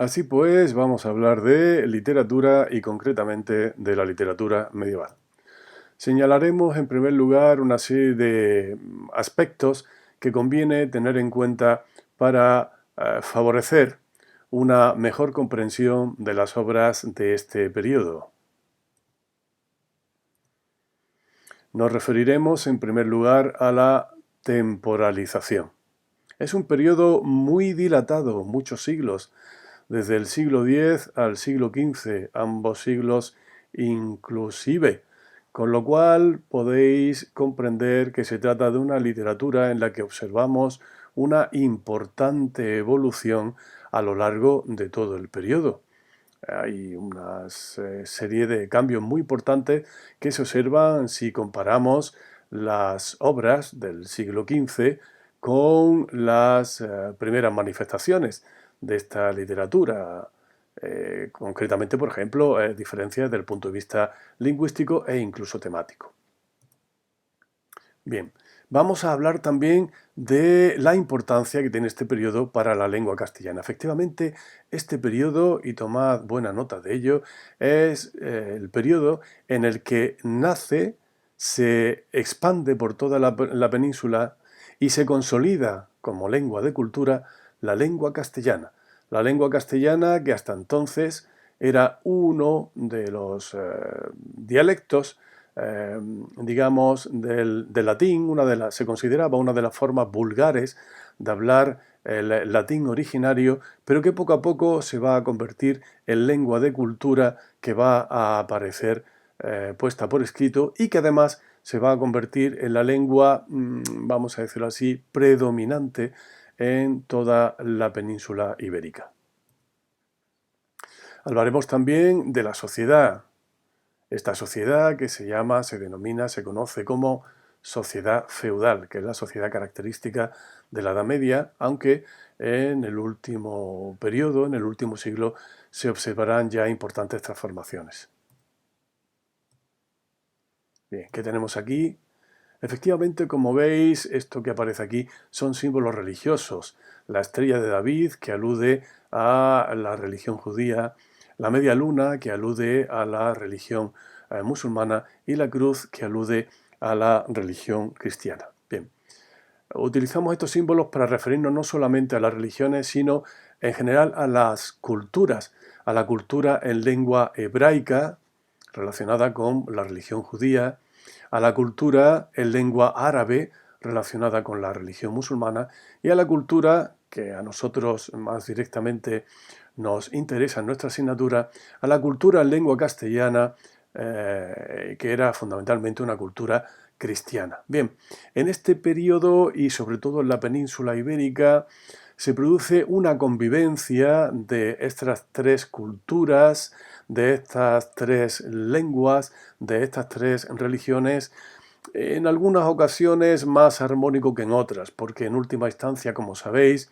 Así pues, vamos a hablar de literatura y concretamente de la literatura medieval. Señalaremos en primer lugar una serie de aspectos que conviene tener en cuenta para favorecer una mejor comprensión de las obras de este periodo. Nos referiremos en primer lugar a la temporalización. Es un periodo muy dilatado, muchos siglos, desde el siglo X al siglo XV, ambos siglos inclusive, con lo cual podéis comprender que se trata de una literatura en la que observamos una importante evolución a lo largo de todo el periodo. Hay una serie de cambios muy importantes que se observan si comparamos las obras del siglo XV con las primeras manifestaciones de esta literatura. Concretamente, por ejemplo, diferencias desde el punto de vista lingüístico e incluso temático. Bien, vamos a hablar también de la importancia que tiene este periodo para la lengua castellana. Efectivamente, este periodo, y tomad buena nota de ello, es el periodo en el que nace, se expande por toda la península y se consolida como lengua de cultura la lengua castellana. La lengua castellana que hasta entonces era uno de los dialectos digamos, del latín, se consideraba una de las formas vulgares de hablar el latín originario, pero que poco a poco se va a convertir en lengua de cultura que va a aparecer puesta por escrito y que además se va a convertir en la lengua, vamos a decirlo así, predominante en toda la península ibérica. Hablaremos también de la sociedad. Esta sociedad que se denomina, se conoce como sociedad feudal, que es la sociedad característica de la Edad Media, aunque en el último periodo, en el último siglo, se observarán ya importantes transformaciones. Bien, ¿qué tenemos aquí? Efectivamente, como veis, esto que aparece aquí son símbolos religiosos. La estrella de David, que alude a la religión judía, la media luna, que alude a la religión musulmana, y la cruz, que alude a la religión cristiana. Bien, utilizamos estos símbolos para referirnos no solamente a las religiones, sino en general a las culturas, a la cultura en lengua hebraica, relacionada con la religión judía, a la cultura en lengua árabe, relacionada con la religión musulmana, y a la cultura que a nosotros más directamente nos interesa en nuestra asignatura, a la cultura en lengua castellana, que era fundamentalmente una cultura cristiana. Bien, en este periodo y sobre todo en la península ibérica se produce una convivencia de estas tres culturas, de estas tres lenguas, de estas tres religiones, en algunas ocasiones más armónico que en otras, porque en última instancia, como sabéis,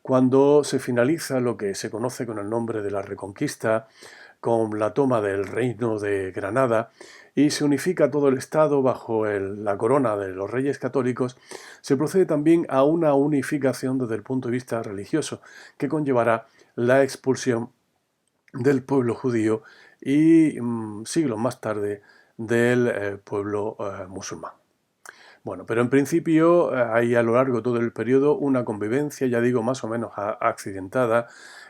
cuando se finaliza lo que se conoce con el nombre de la Reconquista, con la toma del reino de Granada, y se unifica todo el Estado bajo la corona de los reyes católicos, se procede también a una unificación desde el punto de vista religioso, que conllevará la expulsión del pueblo judío y siglos más tarde del pueblo musulmán. Bueno, pero en principio hay a lo largo de todo el periodo una convivencia, ya digo, más o menos accidentada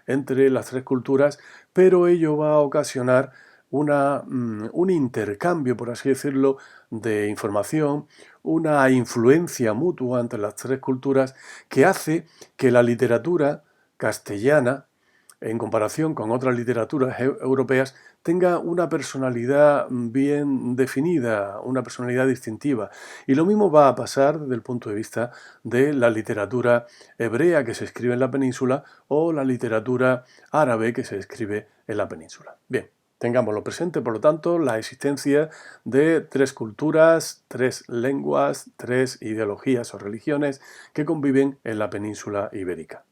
entre las tres culturas, pero ello va a ocasionar un intercambio, por así decirlo, de información, una influencia mutua entre las tres culturas que hace que la literatura castellana, en comparación con otras literaturas europeas, tenga una personalidad bien definida, una personalidad distintiva. Y lo mismo va a pasar desde el punto de vista de la literatura hebrea que se escribe en la península o la literatura árabe que se escribe en la península. Bien, tengámoslo presente, por lo tanto, la existencia de tres culturas, tres lenguas, tres ideologías o religiones que conviven en la península ibérica.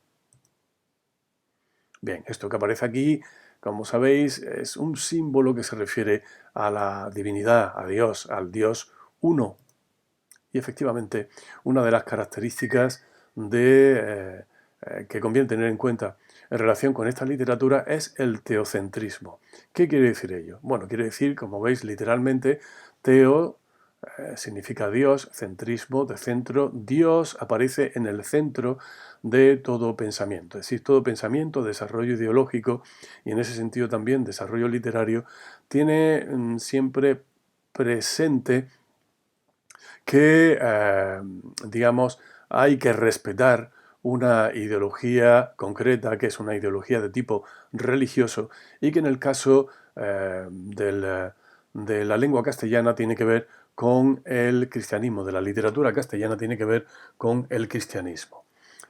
Bien, esto que aparece aquí, como sabéis, es un símbolo que se refiere a la divinidad, a Dios, al Dios uno. Y efectivamente, una de las características que conviene tener en cuenta en relación con esta literatura es el teocentrismo. ¿Qué quiere decir ello? Bueno, quiere decir, como veis literalmente, teo significa Dios, centrismo, de centro. Dios aparece en el centro de todo pensamiento. Es decir, todo pensamiento, desarrollo ideológico y en ese sentido también desarrollo literario, tiene siempre presente que, digamos, hay que respetar una ideología concreta, que es una ideología de tipo religioso, y que en el caso de la lengua castellana tiene que ver con el cristianismo, de la literatura castellana tiene que ver con el cristianismo.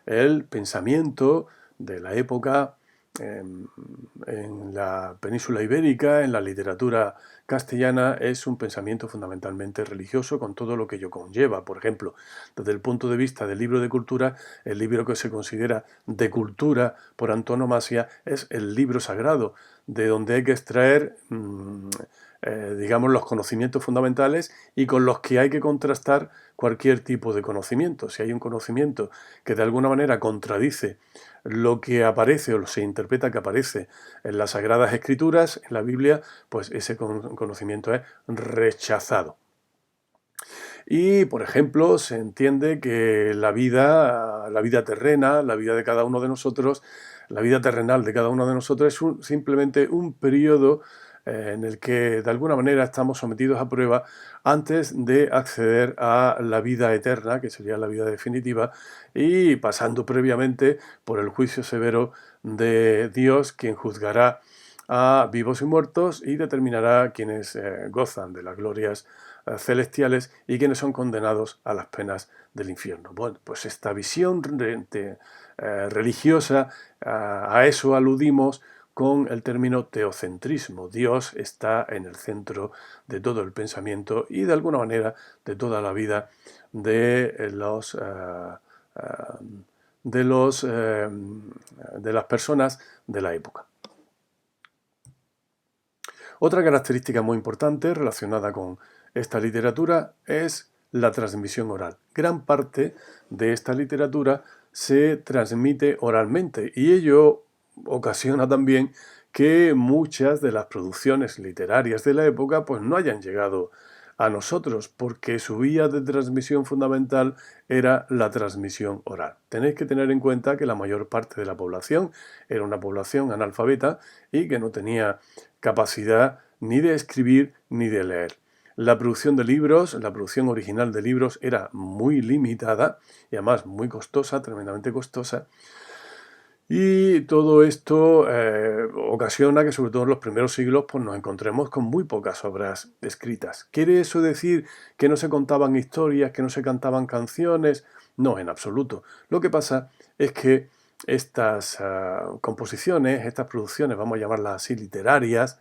El pensamiento de la época en la península ibérica, en la literatura castellana, es un pensamiento fundamentalmente religioso con todo lo que ello conlleva. Por ejemplo, desde el punto de vista del libro de cultura, el libro que se considera de cultura por antonomasia es el libro sagrado, de donde hay que extraer digamos, los conocimientos fundamentales y con los que hay que contrastar cualquier tipo de conocimiento. Si hay un conocimiento que de alguna manera contradice lo que aparece o se interpreta que aparece en las Sagradas Escrituras, en la Biblia, pues ese conocimiento es rechazado. Y, por ejemplo, se entiende que la vida terrena, la vida de cada uno de nosotros, la vida terrenal de cada uno de nosotros es simplemente un periodo en el que de alguna manera estamos sometidos a prueba antes de acceder a la vida eterna, que sería la vida definitiva, y pasando previamente por el juicio severo de Dios, quien juzgará a vivos y muertos y determinará quienes gozan de las glorias celestiales y quienes son condenados a las penas del infierno. Bueno, pues esta visión religiosa, a eso aludimos con el término teocentrismo. Dios está en el centro de todo el pensamiento y de alguna manera de toda la vida de las personas de la época. Otra característica muy importante relacionada con esta literatura es la transmisión oral. Gran parte de esta literatura se transmite oralmente y ello ocasiona también que muchas de las producciones literarias de la época pues no hayan llegado a nosotros porque su vía de transmisión fundamental era la transmisión oral. Tenéis que tener en cuenta que la mayor parte de la población era una población analfabeta y que no tenía capacidad ni de escribir ni de leer. La producción de libros, la producción original de libros era muy limitada y además muy costosa, tremendamente costosa. Y todo esto ocasiona que sobre todo en los primeros siglos pues, nos encontremos con muy pocas obras escritas. ¿Quiere eso decir que no se contaban historias, que no se cantaban canciones? No, en absoluto. Lo que pasa es que estas composiciones, estas producciones, vamos a llamarlas así, literarias,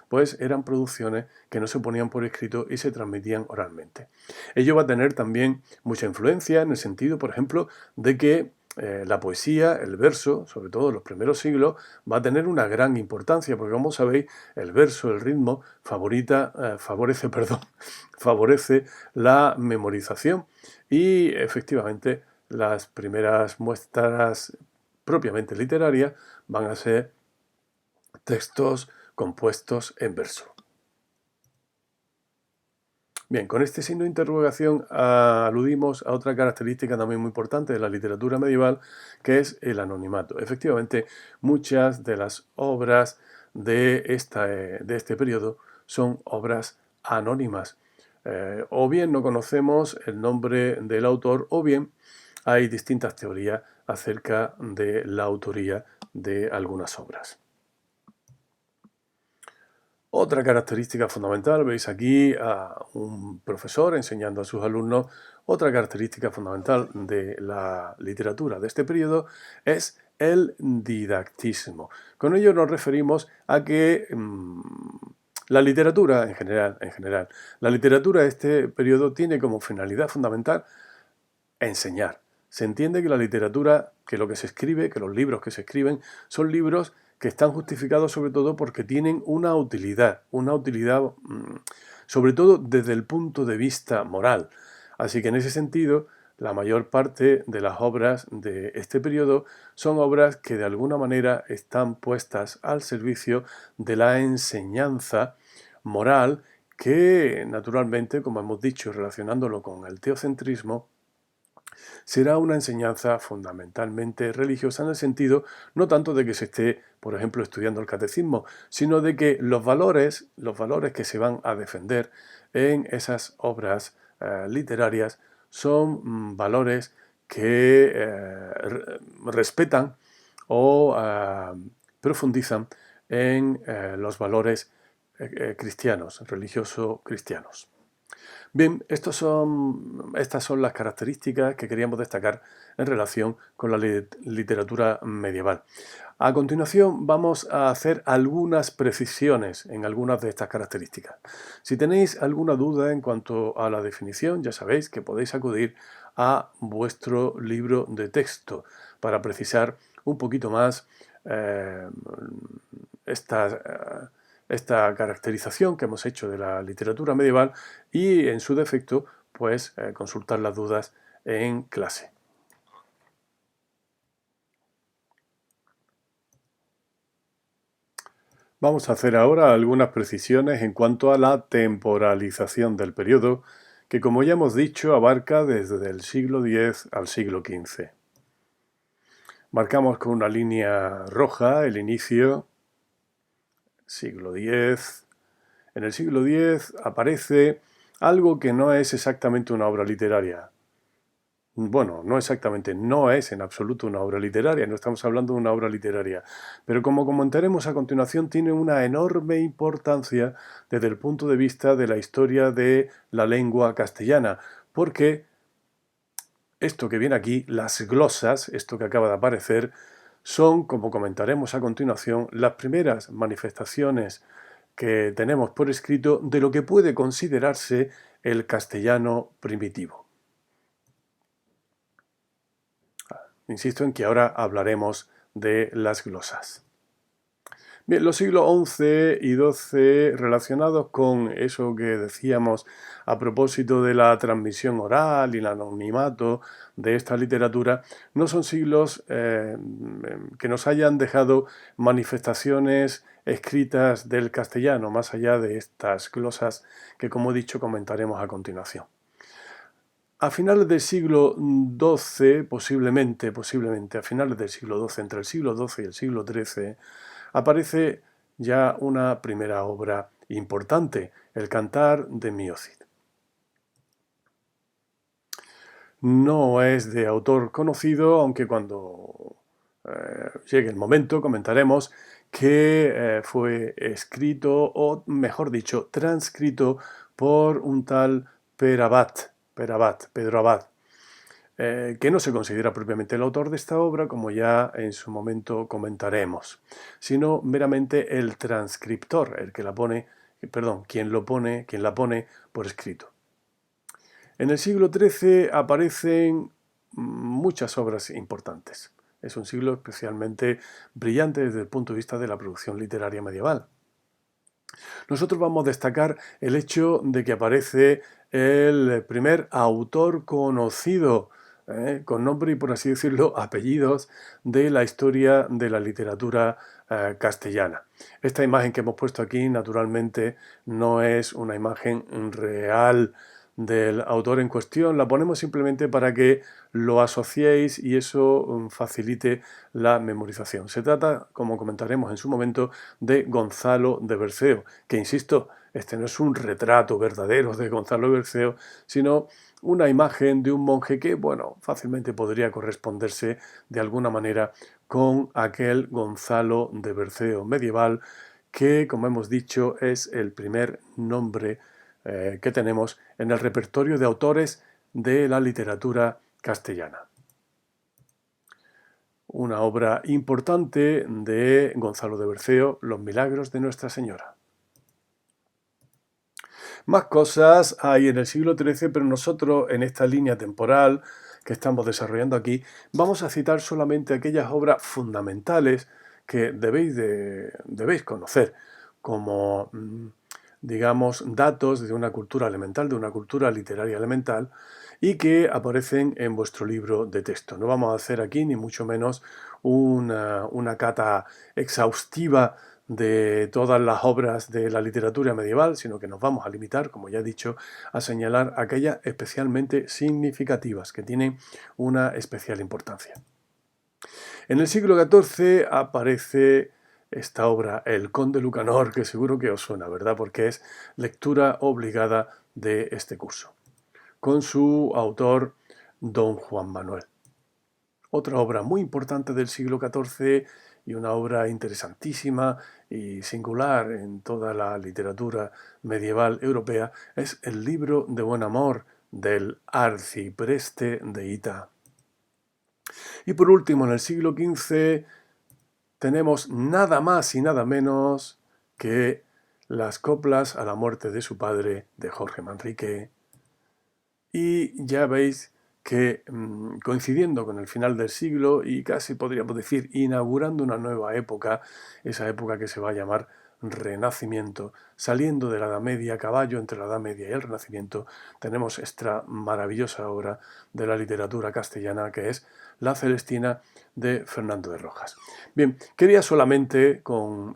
pues eran producciones que no se ponían por escrito y se transmitían oralmente. Ello va a tener también mucha influencia en el sentido, por ejemplo, de que la poesía, el verso, sobre todo en los primeros siglos, va a tener una gran importancia, porque como sabéis, el verso, el ritmo, favorece la memorización y efectivamente las primeras muestras propiamente literarias van a ser textos compuestos en verso. Bien, con este signo de interrogación aludimos a otra característica también muy importante de la literatura medieval, que es el anonimato. Efectivamente, muchas de las obras de este periodo son obras anónimas. O bien no conocemos el nombre del autor, o bien hay distintas teorías acerca de la autoría de algunas obras. Otra característica fundamental, veis aquí a un profesor enseñando a sus alumnos, otra característica fundamental de la literatura de este periodo es el didactismo. Con ello nos referimos a que la literatura en general, la literatura de este periodo tiene como finalidad fundamental enseñar. Se entiende que la literatura, que lo que se escribe, que los libros que se escriben, son libros que están justificados sobre todo porque tienen una utilidad sobre todo desde el punto de vista moral. Así que en ese sentido, la mayor parte de las obras de este periodo son obras que de alguna manera están puestas al servicio de la enseñanza moral que, naturalmente, como hemos dicho, relacionándolo con el teocentrismo, será una enseñanza fundamentalmente religiosa en el sentido no tanto de que se esté, por ejemplo, estudiando el catecismo, sino de que los valores que se van a defender en esas obras literarias son valores que respetan o profundizan en los valores cristianos, religioso-cristianos. Bien, estas son las características que queríamos destacar en relación con la literatura medieval. A continuación vamos a hacer algunas precisiones en algunas de estas características. Si tenéis alguna duda en cuanto a la definición, ya sabéis que podéis acudir a vuestro libro de texto para precisar un poquito más esta caracterización que hemos hecho de la literatura medieval y, en su defecto, pues consultar las dudas en clase. Vamos a hacer ahora algunas precisiones en cuanto a la temporalización del periodo, que, como ya hemos dicho, abarca desde el siglo X al siglo XV. Marcamos con una línea roja el inicio, siglo X. En el siglo X aparece algo que no es exactamente una obra literaria. Bueno, no exactamente, no es en absoluto una obra literaria, no estamos hablando de una obra literaria, pero como comentaremos a continuación, tiene una enorme importancia desde el punto de vista de la historia de la lengua castellana, porque esto que viene aquí, las glosas, esto que acaba de aparecer, son, como comentaremos a continuación, las primeras manifestaciones que tenemos por escrito de lo que puede considerarse el castellano primitivo. Insisto en que ahora hablaremos de las glosas. Bien, los siglos XI y XII, relacionados con eso que decíamos a propósito de la transmisión oral y el anonimato de esta literatura, no son siglos que nos hayan dejado manifestaciones escritas del castellano, más allá de estas glosas que, como he dicho, comentaremos a continuación. A finales del siglo XII, posiblemente a finales del siglo XII, entre el siglo XII y el siglo XIII, aparece ya una primera obra importante, el Cantar de Miocid. No es de autor conocido, aunque cuando llegue el momento comentaremos que fue escrito, o mejor dicho, transcrito por un tal Pedro Abad, que no se considera propiamente el autor de esta obra, como ya en su momento comentaremos, sino meramente el transcriptor, el que la pone, quien la pone por escrito. En el siglo XIII aparecen muchas obras importantes. Es un siglo especialmente brillante desde el punto de vista de la producción literaria medieval. Nosotros vamos a destacar el hecho de que aparece el primer autor conocido, con nombre y, por así decirlo, apellidos de la historia de la literatura castellana. Esta imagen que hemos puesto aquí, naturalmente, no es una imagen real del autor en cuestión, la ponemos simplemente para que lo asociéis y eso facilite la memorización. Se trata, como comentaremos en su momento, de Gonzalo de Berceo, que, insisto, este no es un retrato verdadero de Gonzalo de Berceo, sino una imagen de un monje que, bueno, fácilmente podría corresponderse de alguna manera con aquel Gonzalo de Berceo medieval, que, como hemos dicho, es el primer nombre que tenemos en el repertorio de autores de la literatura castellana. Una obra importante de Gonzalo de Berceo, Los milagros de Nuestra Señora. Más cosas hay en el siglo XIII, pero nosotros en esta línea temporal que estamos desarrollando aquí vamos a citar solamente aquellas obras fundamentales que debéis conocer, como digamos, datos de una cultura elemental, de una cultura literaria elemental, y que aparecen en vuestro libro de texto. No vamos a hacer aquí ni mucho menos una cata exhaustiva de todas las obras de la literatura medieval, sino que nos vamos a limitar, como ya he dicho, a señalar aquellas especialmente significativas, que tienen una especial importancia. En el siglo XIV aparece esta obra, El Conde Lucanor, que seguro que os suena, ¿verdad? Porque es lectura obligada de este curso, con su autor, don Juan Manuel. Otra obra muy importante del siglo XIV y una obra interesantísima y singular en toda la literatura medieval europea es el libro de buen amor del arcipreste de Ita. Y por último, en el siglo XV tenemos nada más y nada menos que las coplas a la muerte de su padre, de Jorge Manrique. Y ya veis que coincidiendo con el final del siglo y casi podríamos decir inaugurando una nueva época, esa época que se va a llamar Renacimiento, saliendo de la Edad Media, a caballo entre la Edad Media y el Renacimiento, tenemos esta maravillosa obra de la literatura castellana que es La Celestina de Fernando de Rojas. Bien, quería solamente con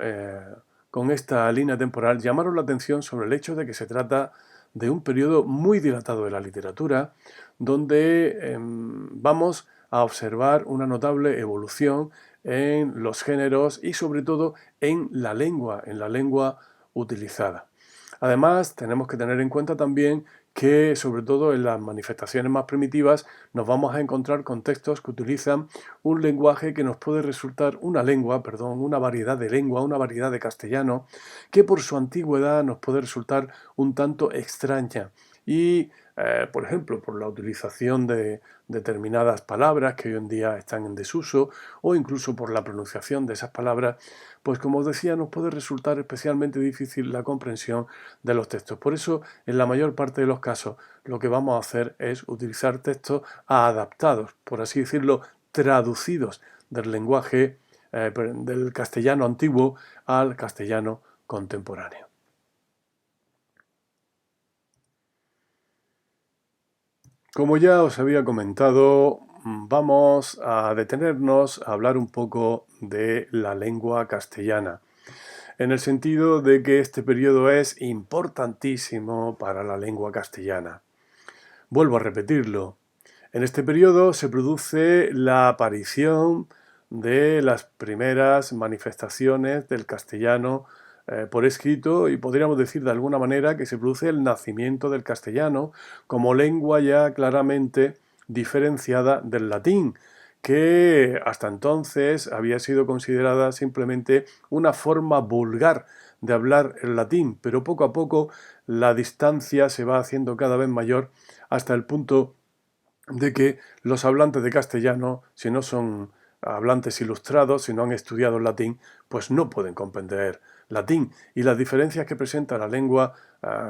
esta línea temporal llamaros la atención sobre el hecho de que se trata de un periodo muy dilatado de la literatura, donde vamos a observar una notable evolución en los géneros y sobre todo en la lengua utilizada. Además, tenemos que tener en cuenta también que, sobre todo en las manifestaciones más primitivas, nos vamos a encontrar con textos que utilizan un lenguaje que nos puede resultar una variedad de lengua, una variedad de castellano, que por su antigüedad nos puede resultar un tanto extraña. Y, por ejemplo, por la utilización de determinadas palabras que hoy en día están en desuso, o incluso por la pronunciación de esas palabras, pues como os decía, nos puede resultar especialmente difícil la comprensión de los textos. Por eso, en la mayor parte de los casos, lo que vamos a hacer es utilizar textos adaptados, por así decirlo, traducidos del lenguaje del castellano antiguo al castellano contemporáneo. Como ya os había comentado, vamos a detenernos a hablar un poco de la lengua castellana, en el sentido de que este periodo es importantísimo para la lengua castellana. Vuelvo a repetirlo. En este periodo se produce la aparición de las primeras manifestaciones del castellano por escrito y podríamos decir de alguna manera que se produce el nacimiento del castellano como lengua ya claramente diferenciada del latín, que hasta entonces había sido considerada simplemente una forma vulgar de hablar el latín, pero poco a poco la distancia se va haciendo cada vez mayor hasta el punto de que los hablantes de castellano, si no son hablantes ilustrados, si no han estudiado el latín, pues no pueden comprender latín. Y las diferencias que presenta la lengua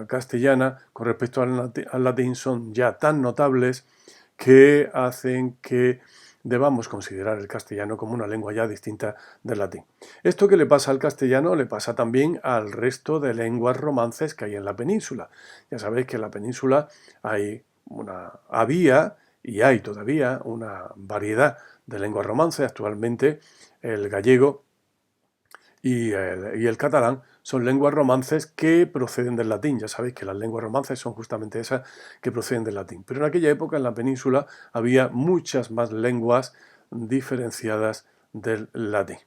castellana con respecto al latín son ya tan notables que hacen que debamos considerar el castellano como una lengua ya distinta del latín. Esto que le pasa al castellano le pasa también al resto de lenguas romances que hay en la península. Ya sabéis que en la península había y hay todavía una variedad de lenguas romances. Actualmente el gallego y el catalán son lenguas romances que proceden del latín. Ya sabéis que las lenguas romances son justamente esas que proceden del latín. Pero en aquella época en la península había muchas más lenguas diferenciadas del latín.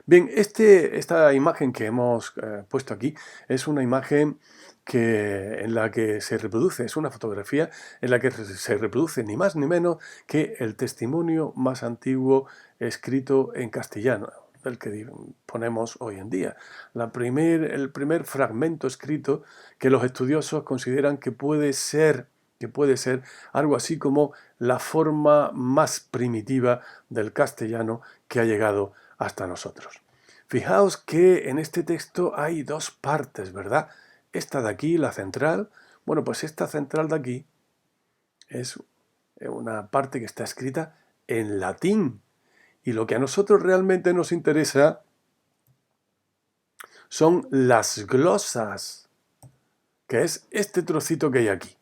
Bien, esta imagen que hemos puesto aquí es una imagen en la que se reproduce, es una fotografía en la que se reproduce ni más ni menos que el testimonio más antiguo escrito en castellano, del que ponemos hoy en día. El primer fragmento escrito que los estudiosos consideran que puede ser algo así como la forma más primitiva del castellano que ha llegado hasta nosotros. Fijaos que en este texto hay dos partes, ¿verdad? Esta de aquí, la central, bueno, pues esta central de aquí es una parte que está escrita en latín. Y lo que a nosotros realmente nos interesa son las glosas, que es este trocito que hay aquí.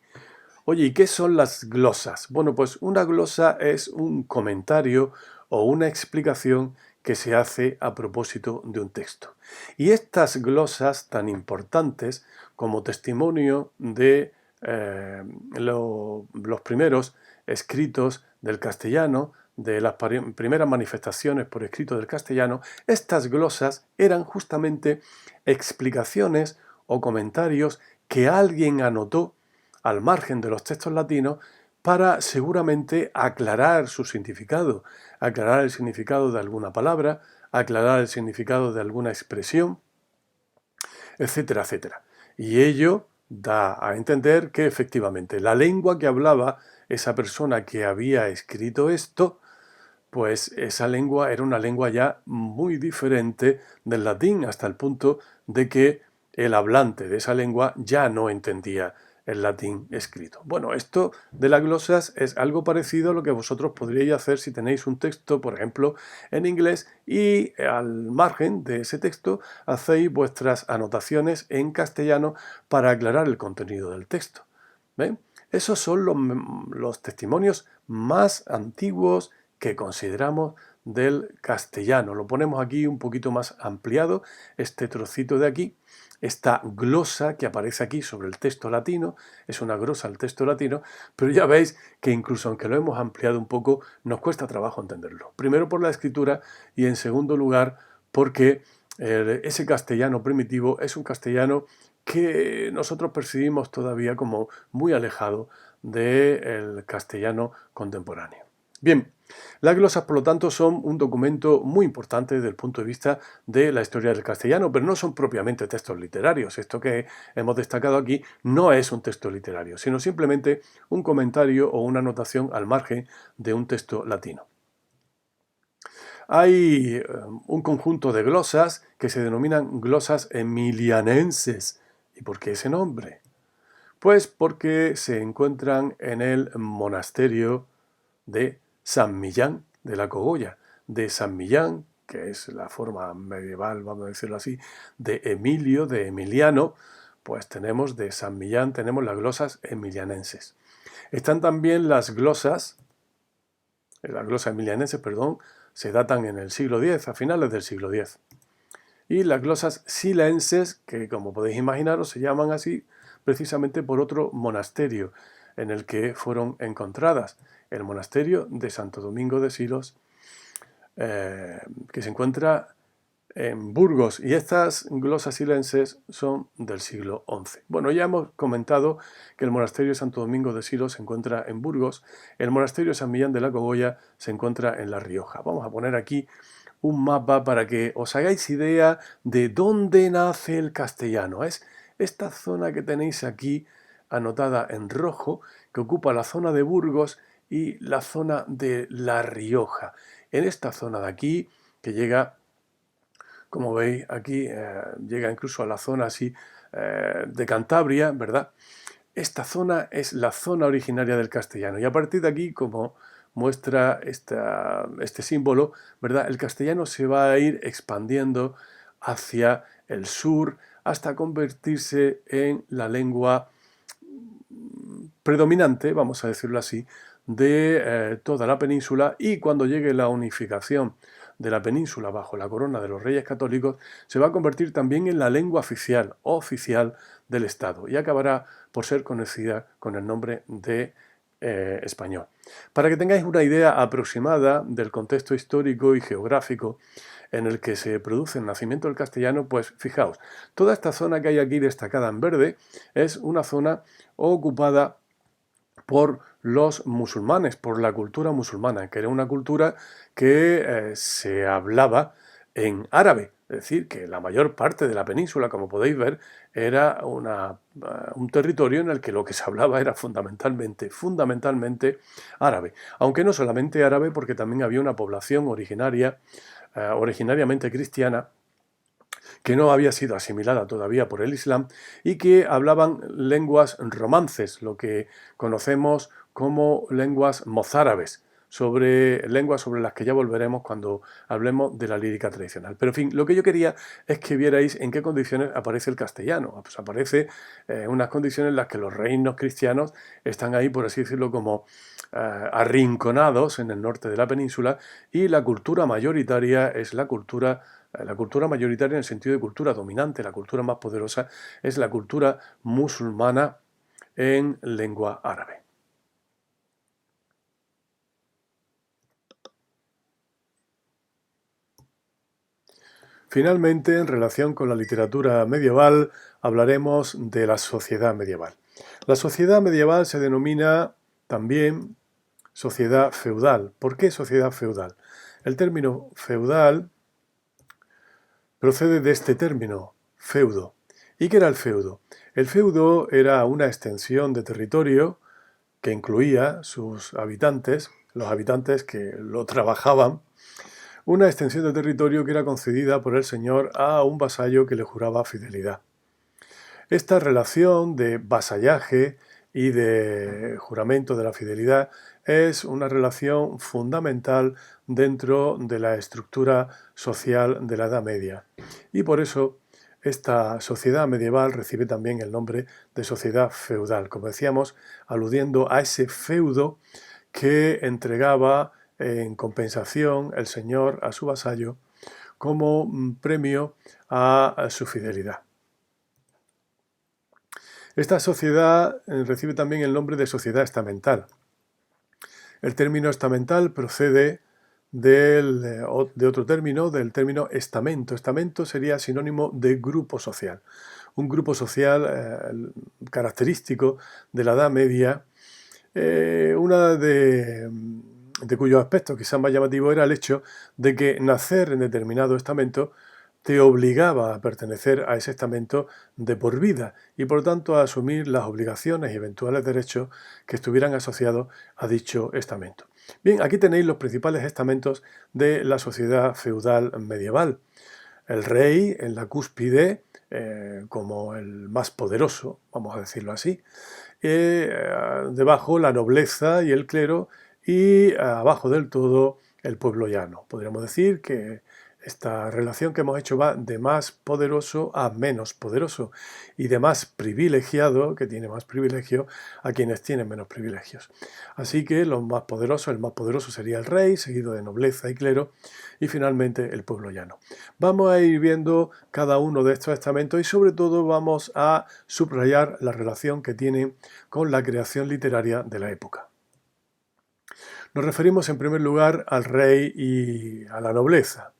Oye, ¿y qué son las glosas? Bueno, pues una glosa es un comentario o una explicación que se hace a propósito de un texto. Y estas glosas tan importantes como testimonio de los primeros escritos del castellano, de las primeras manifestaciones por escrito del castellano, estas glosas eran justamente explicaciones o comentarios que alguien anotó al margen de los textos latinos para seguramente aclarar su significado, aclarar el significado de alguna palabra, aclarar el significado de alguna expresión, etcétera, etcétera. Y ello da a entender que efectivamente la lengua que hablaba esa persona que había escrito esto, pues esa lengua era una lengua ya muy diferente del latín, hasta el punto de que el hablante de esa lengua ya no entendía el latín escrito. Bueno, esto de las glosas es algo parecido a lo que vosotros podríais hacer si tenéis un texto, por ejemplo, en inglés y al margen de ese texto hacéis vuestras anotaciones en castellano para aclarar el contenido del texto. ¿Ven? Esos son los testimonios más antiguos que consideramos del castellano. Lo ponemos aquí un poquito más ampliado, este trocito de aquí. Esta glosa que aparece aquí sobre el texto latino, es una glosa al texto latino, pero ya veis que incluso aunque lo hemos ampliado un poco, nos cuesta trabajo entenderlo. Primero por la escritura y en segundo lugar porque ese castellano primitivo es un castellano que nosotros percibimos todavía como muy alejado del castellano contemporáneo. Bien, las glosas, por lo tanto, son un documento muy importante desde el punto de vista de la historia del castellano, pero no son propiamente textos literarios. Esto que hemos destacado aquí no es un texto literario, sino simplemente un comentario o una anotación al margen de un texto latino. Hay un conjunto de glosas que se denominan glosas emilianenses. ¿Y por qué ese nombre? Pues porque se encuentran en el monasterio de San Millán de la Cogolla, de San Millán, que es la forma medieval, vamos a decirlo así, de Emilio, de Emiliano, pues tenemos de San Millán, tenemos las glosas emilianenses. Están también las glosas emilianenses, perdón, se datan en el siglo X, a finales del siglo X. Y las glosas silenses, que como podéis imaginaros se llaman así precisamente por otro monasterio en el que fueron encontradas, el monasterio de Santo Domingo de Silos, que se encuentra en Burgos, y estas glosas silenses son del siglo XI. Bueno, ya hemos comentado que el monasterio de Santo Domingo de Silos se encuentra en Burgos, el monasterio de San Millán de la Cogolla se encuentra en La Rioja. Vamos a poner aquí un mapa para que os hagáis idea de dónde nace el castellano. Es esta zona que tenéis aquí anotada en rojo, que ocupa la zona de Burgos y la zona de La Rioja. En esta zona de aquí, que llega, como veis aquí, llega incluso a la zona así de Cantabria, ¿verdad? Esta zona es la zona originaria del castellano y a partir de aquí, como muestra este símbolo, ¿verdad? El castellano se va a ir expandiendo hacia el sur hasta convertirse en la lengua predominante, vamos a decirlo así, de toda la península, y cuando llegue la unificación de la península bajo la corona de los Reyes Católicos, se va a convertir también en la lengua oficial del Estado, y acabará por ser conocida con el nombre de español. Para que tengáis una idea aproximada del contexto histórico y geográfico en el que se produce el nacimiento del castellano, pues fijaos, toda esta zona que hay aquí destacada en verde es una zona ocupada por los musulmanes, por la cultura musulmana, que era una cultura que se hablaba en árabe. Es decir, que la mayor parte de la península, como podéis ver, era un territorio en el que lo que se hablaba era fundamentalmente árabe. Aunque no solamente árabe, porque también había una población originariamente cristiana, que no había sido asimilada todavía por el Islam y que hablaban lenguas romances, lo que conocemos como lenguas mozárabes. O sobre lenguas sobre las que ya volveremos cuando hablemos de la lírica tradicional. Pero en fin, lo que yo quería es que vierais en qué condiciones aparece el castellano. Pues aparece en unas condiciones en las que los reinos cristianos están ahí, por así decirlo, como arrinconados en el norte de la península, y la cultura mayoritaria es la cultura mayoritaria en el sentido de cultura dominante, la cultura más poderosa es la cultura musulmana en lengua árabe. Finalmente, en relación con la literatura medieval, hablaremos de la sociedad medieval. La sociedad medieval se denomina también sociedad feudal. ¿Por qué sociedad feudal? El término feudal procede de este término, feudo. ¿Y qué era el feudo? El feudo era una extensión de territorio que incluía sus habitantes, los habitantes que lo trabajaban, una extensión de territorio que era concedida por el señor a un vasallo que le juraba fidelidad. Esta relación de vasallaje y de juramento de la fidelidad es una relación fundamental dentro de la estructura social de la Edad Media. Y por eso esta sociedad medieval recibe también el nombre de sociedad feudal, como decíamos, aludiendo a ese feudo que entregaba en compensación el señor a su vasallo como premio a su fidelidad. Esta sociedad recibe también el nombre de sociedad estamental. El término estamental procede de otro término, del término estamento. Estamento sería sinónimo de grupo social. Un grupo social característico de la Edad Media, una de cuyos aspectos quizás más llamativos era el hecho de que nacer en determinado estamento te obligaba a pertenecer a ese estamento de por vida y por tanto a asumir las obligaciones y eventuales derechos que estuvieran asociados a dicho estamento. Bien, aquí tenéis los principales estamentos de la sociedad feudal medieval. El rey en la cúspide, como el más poderoso, vamos a decirlo así. Debajo la nobleza y el clero, y abajo del todo el pueblo llano. Podríamos decir que esta relación que hemos hecho va de más poderoso a menos poderoso y de más privilegiado, que tiene más privilegio, a quienes tienen menos privilegios. Así que el más poderoso sería el rey, seguido de nobleza y clero, y finalmente el pueblo llano. Vamos a ir viendo cada uno de estos estamentos y sobre todo vamos a subrayar la relación que tienen con la creación literaria de la época. Nos referimos en primer lugar al rey y a la nobleza,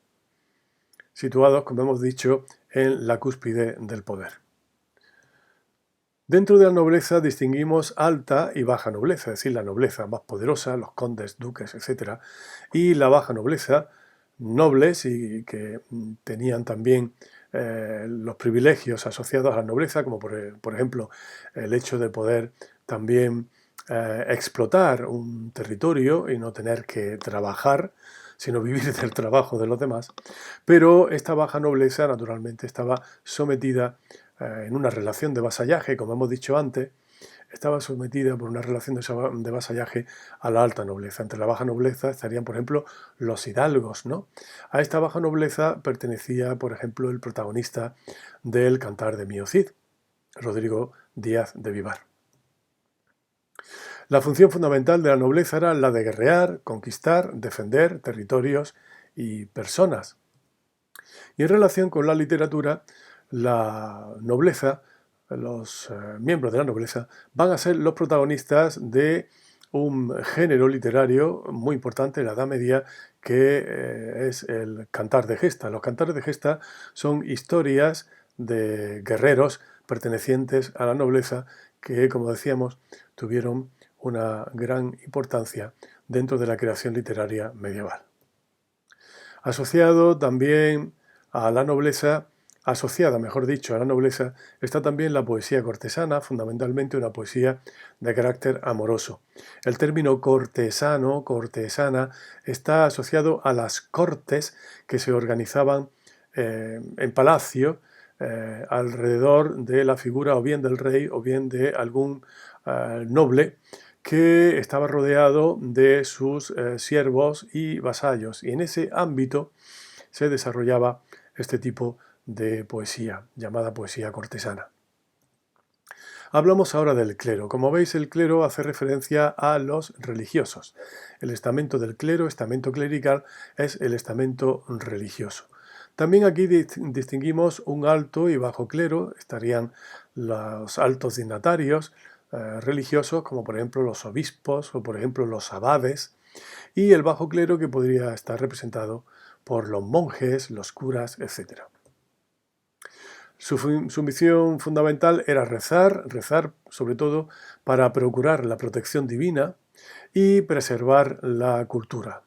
situados, como hemos dicho, en la cúspide del poder. Dentro de la nobleza distinguimos alta y baja nobleza, es decir, la nobleza más poderosa, los condes, duques, etc., y la baja nobleza, nobles y que tenían también los privilegios asociados a la nobleza, como por ejemplo el hecho de poder también explotar un territorio y no tener que trabajar, sino vivir del trabajo de los demás. Pero esta baja nobleza naturalmente estaba sometida en una relación de vasallaje, como hemos dicho antes, estaba sometida por una relación de vasallaje a la alta nobleza. Entre la baja nobleza estarían, por ejemplo, los hidalgos, ¿no? A esta baja nobleza pertenecía, por ejemplo, el protagonista del Cantar de Mio Cid, Rodrigo Díaz de Vivar. La función fundamental de la nobleza era la de guerrear, conquistar, defender territorios y personas. Y en relación con la literatura, la nobleza, los miembros de la nobleza, van a ser los protagonistas de un género literario muy importante en la Edad Media, que es el cantar de gesta. Los cantares de gesta son historias de guerreros pertenecientes a la nobleza que, como decíamos, tuvieron una gran importancia dentro de la creación literaria medieval. Asociado también a la nobleza, asociada, mejor dicho, a la nobleza, está también la poesía cortesana, fundamentalmente una poesía de carácter amoroso. El término cortesano, cortesana, está asociado a las cortes que se organizaban en palacio alrededor de la figura o bien del rey o bien de algún noble que estaba rodeado de sus siervos y vasallos, y en ese ámbito se desarrollaba este tipo de poesía, llamada poesía cortesana. Hablamos ahora del clero. Como veis, el clero hace referencia a los religiosos. El estamento del clero, estamento clerical, es el estamento religioso. También aquí distinguimos un alto y bajo clero, estarían los altos dignatarios religiosos, como por ejemplo los obispos o por ejemplo los abades, y el bajo clero, que podría estar representado por los monjes, los curas, etc. Su misión fundamental era rezar sobre todo para procurar la protección divina y preservar la cultura.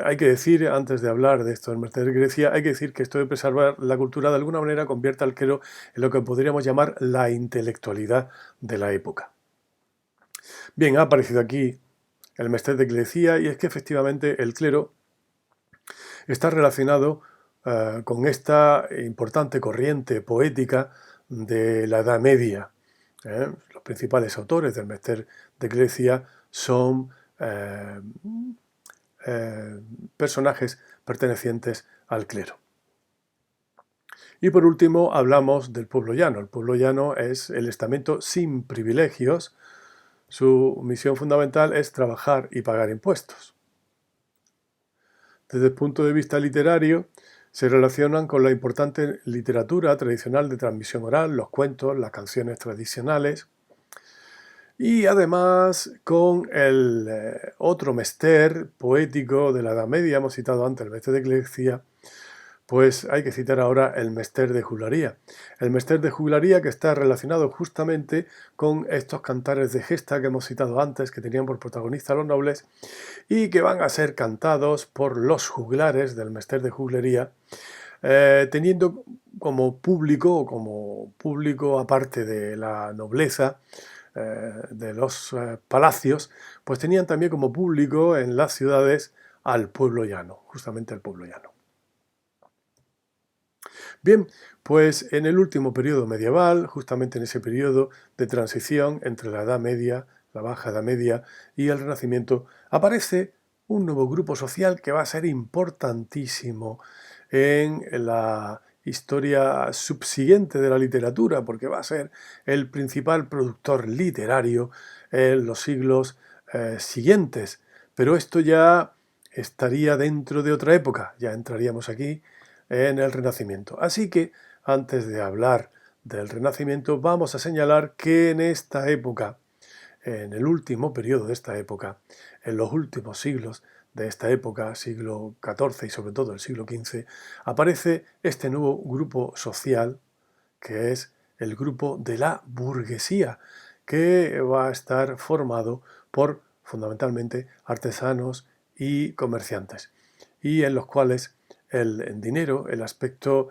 Hay que decir, antes de hablar de esto del Merced de Grecia, hay que decir que esto de preservar la cultura de alguna manera convierte al clero en lo que podríamos llamar la intelectualidad de la época. Bien, ha aparecido aquí el Merced de Grecia, y es que efectivamente el clero está relacionado con esta importante corriente poética de la Edad Media. Los principales autores del Merced de Grecia son personajes pertenecientes al clero. Y por último hablamos del pueblo llano. El pueblo llano es el estamento sin privilegios. Su misión fundamental es trabajar y pagar impuestos. Desde el punto de vista literario, se relacionan con la importante literatura tradicional de transmisión oral, los cuentos, las canciones tradicionales, y además con el otro mester poético de la Edad Media, hemos citado antes el mester de Grecia, pues hay que citar ahora el mester de juglaría. El mester de juglaría, que está relacionado justamente con estos cantares de gesta que hemos citado antes, que tenían por protagonista a los nobles, y que van a ser cantados por los juglares del mester de juglería, teniendo como público aparte de la nobleza, de los palacios, pues tenían también como público en las ciudades al pueblo llano, justamente al pueblo llano. Bien, pues en el último periodo medieval, justamente en ese periodo de transición entre la Edad Media, la Baja Edad Media y el Renacimiento, aparece un nuevo grupo social que va a ser importantísimo en la historia subsiguiente de la literatura, porque va a ser el principal productor literario en los siglos siguientes. Pero esto ya estaría dentro de otra época, ya entraríamos aquí en el Renacimiento. Así que, antes de hablar del Renacimiento, vamos a señalar que en esta época, en el último periodo de esta época, en los últimos siglos de esta época, siglo XIV y sobre todo el siglo XV, aparece este nuevo grupo social, que es el grupo de la burguesía, que va a estar formado por fundamentalmente artesanos y comerciantes, y en los cuales el dinero, el aspecto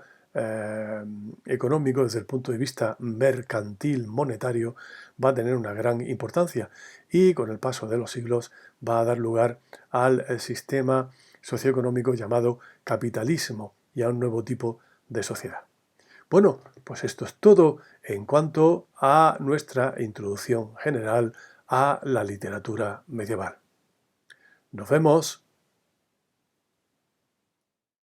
económico desde el punto de vista mercantil, monetario, va a tener una gran importancia, y con el paso de los siglos va a dar lugar al sistema socioeconómico llamado capitalismo y a un nuevo tipo de sociedad. Bueno, pues esto es todo en cuanto a nuestra introducción general a la literatura medieval. Nos vemos.